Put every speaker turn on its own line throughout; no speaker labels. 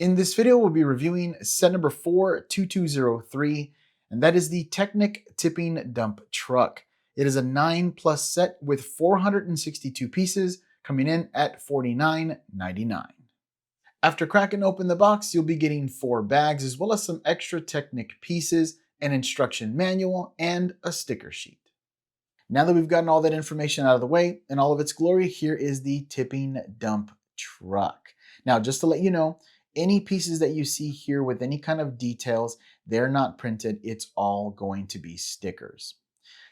In this video, we'll be reviewing set number 42203, and that is the Technic Tipping Dump Truck. It is a 9+ set with 462 pieces, coming in at $49.99. After cracking open the box, you'll be getting 4 bags, as well as some extra Technic pieces, an instruction manual, and a sticker sheet. Now that we've gotten all that information out of the way in all of its glory, here is the Tipping Dump Truck. Now, just to let you know, any pieces that you see here with any kind of details, they're not printed. It's all going to be stickers.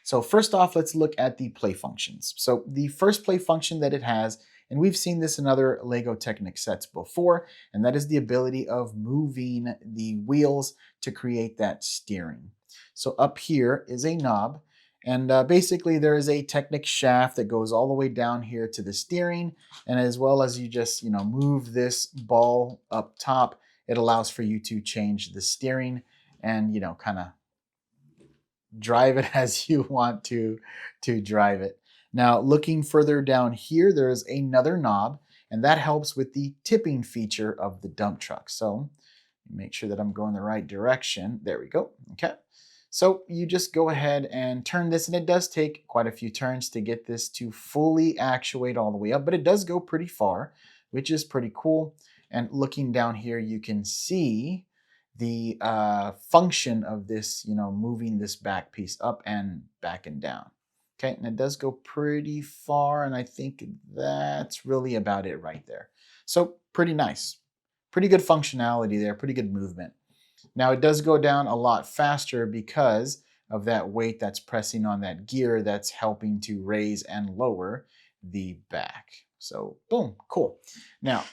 So first off, let's look at the play functions. So the first play function that it has, and we've seen this in other LEGO Technic sets before, and that is the ability of moving the wheels to create that steering. So up here is a knob. And basically there is a Technic shaft that goes all the way down here to the steering. And as well as you just, move this ball up top, it allows for you to change the steering and, kind of drive it as you want to drive it. Now, looking further down here, there's another knob, and that helps with the tipping feature of the dump truck. So make sure that I'm going the right direction. There we go. Okay. So you just go ahead and turn this, and it does take quite a few turns to get this to fully actuate all the way up, but it does go pretty far, which is pretty cool. And looking down here, you can see the function of this, moving this back piece up and back and down. Okay, and it does go pretty far, and I think that's really about it right there. So pretty nice. Pretty good functionality there, pretty good movement. Now it does go down a lot faster because of that weight that's pressing on that gear that's helping to raise and lower the back. So boom, cool. Now,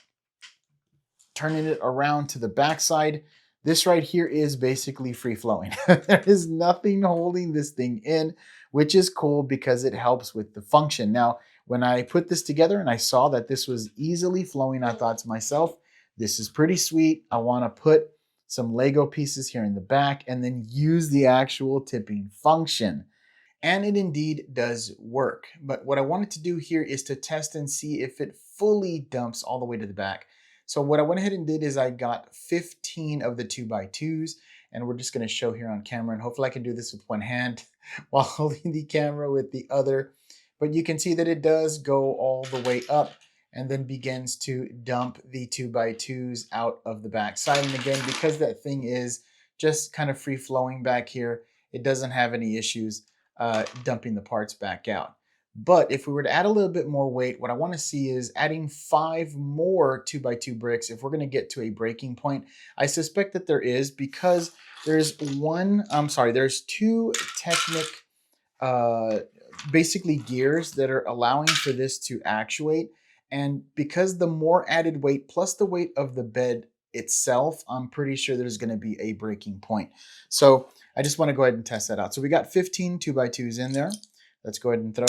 turning it around to the back side, this right here is basically free flowing. There is nothing holding this thing in, which is cool because it helps with the function. Now, when I put this together and I saw that this was easily flowing, I thought to myself, this is pretty sweet. I want to put some Lego pieces here in the back and then use the actual tipping function. And it indeed does work. But what I wanted to do here is to test and see if it fully dumps all the way to the back. So what I went ahead and did is I got 15 of the 2x2s, and we're just going to show here on camera, and hopefully I can do this with one hand while holding the camera with the other. But you can see that it does go all the way up and then begins to dump the 2x2s out of the back side. And again, because that thing is just kind of free flowing back here, it doesn't have any issues dumping the parts back out. But if we were to add a little bit more weight, what I want to see is adding 5 more 2x2 bricks if we're going to get to a breaking point. I suspect that there is, because there's two Technic basically gears that are allowing for this to actuate. And because the more added weight plus the weight of the bed itself, I'm pretty sure there's going to be a breaking point. So I just want to go ahead and test that out. So we got 15 2x2s in there. Let's go ahead and throw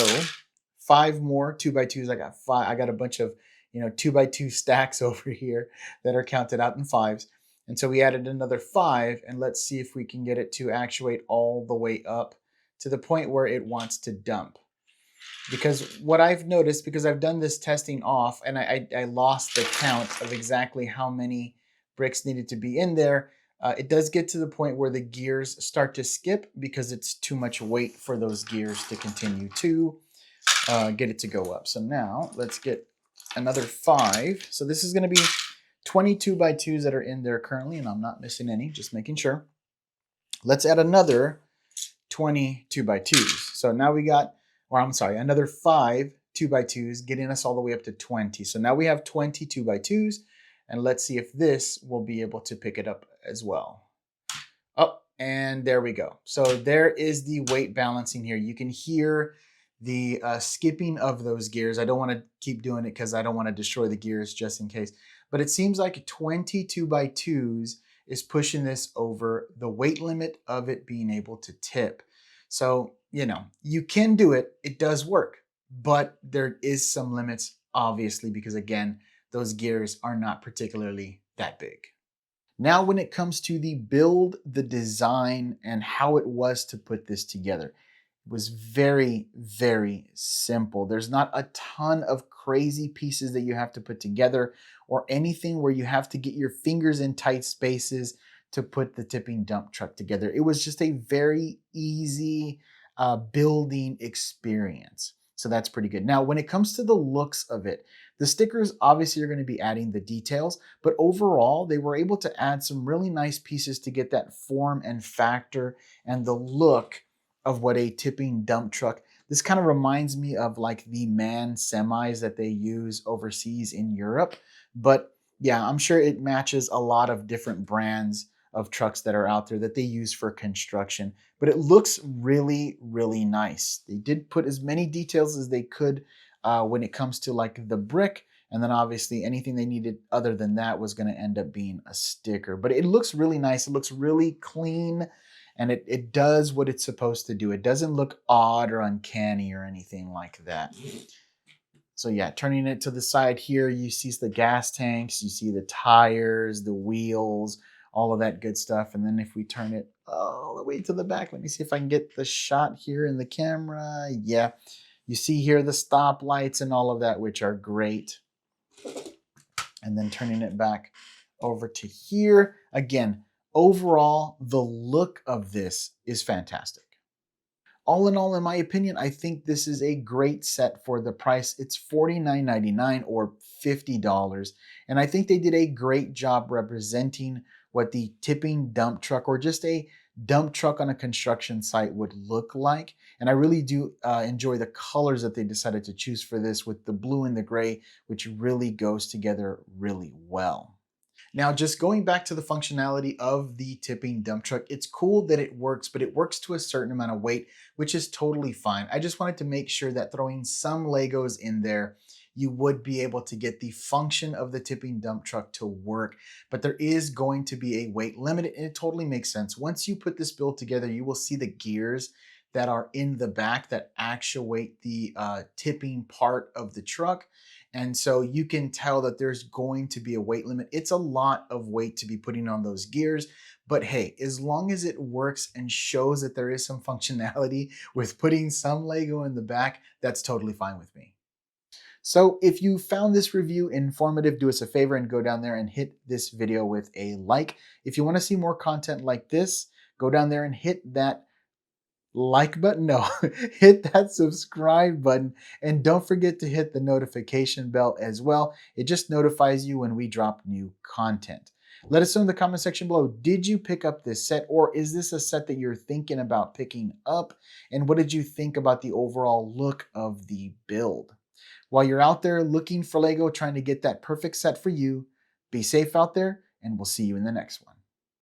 5 more 2x2s. I got 5. I got a bunch of 2x2 stacks over here that are counted out in 5s. And so we added another 5, and let's see if we can get it to actuate all the way up to the point where it wants to dump. Because what I've noticed, because I've done this testing off and I lost the count of exactly how many bricks needed to be in there, it does get to the point where the gears start to skip because it's too much weight for those gears to continue to get it to go up. So now let's get another 5. So this is going to be 22 by 2s that are in there currently, and I'm not missing any, just making sure. Let's add another 22 by 2s. So now we got, another 5 2x2s, getting us all the way up to 20. So now we have 20 2x2s, and let's see if this will be able to pick it up as well. Oh, and there we go. So there is the weight balancing here. You can hear the skipping of those gears. I don't want to keep doing it because I don't want to destroy the gears just in case. But it seems like 20 2x2s is pushing this over the weight limit of it being able to tip. So, you can do it. It does work, but there is some limits, obviously, because again, those gears are not particularly that big. Now, when it comes to the build, the design, and how it was to put this together, was very, very simple. There's not a ton of crazy pieces that you have to put together or anything where you have to get your fingers in tight spaces to put the tipping dump truck together. It was just a very easy building experience. So that's pretty good. Now, when it comes to the looks of it, the stickers obviously are going to be adding the details, but overall, they were able to add some really nice pieces to get that form and factor and the look of what a tipping dump truck. This kind of reminds me of like the MAN semis that they use overseas in Europe. But yeah, I'm sure it matches a lot of different brands of trucks that are out there that they use for construction. But it looks really, really nice. They did put as many details as they could when it comes to like the brick. And then obviously anything they needed other than that was going to end up being a sticker. But it looks really nice. It looks really clean and it does what it's supposed to do. It doesn't look odd or uncanny or anything like that. So yeah, turning it to the side here, you see the gas tanks, you see the tires, the wheels, all of that good stuff. And then if we turn it all the way to the back, let me see if I can get the shot here in the camera. Yeah, you see here the stoplights and all of that, which are great. And then turning it back over to here. Again, overall, the look of this is fantastic. All in all, in my opinion, I think this is a great set for the price. It's $49.99 or $50. And I think they did a great job representing what the tipping dump truck or just a dump truck on a construction site would look like. And I really do enjoy the colors that they decided to choose for this with the blue and the gray, which really goes together really well. Now, just going back to the functionality of the tipping dump truck, it's cool that it works, but it works to a certain amount of weight, which is totally fine. I just wanted to make sure that throwing some Legos in there, you would be able to get the function of the tipping dump truck to work, but there is going to be a weight limit, and it totally makes sense. Once you put this build together, you will see the gears that are in the back that actuate the tipping part of the truck. And so you can tell that there's going to be a weight limit. It's a lot of weight to be putting on those gears, but hey, as long as it works and shows that there is some functionality with putting some Lego in the back, that's totally fine with me. So if you found this review informative, do us a favor and go down there and hit this video with a like. If you want to see more content like this, go down there and hit that like button, no, hit that subscribe button, and don't forget to hit the notification bell as well. It just notifies you when we drop new content. Let us know in the comment section below, did you pick up this set, or is this a set that you're thinking about picking up? And what did you think about the overall look of the build? While you're out there looking for Lego, trying to get that perfect set for you, be safe out there, and we'll see you in the next one.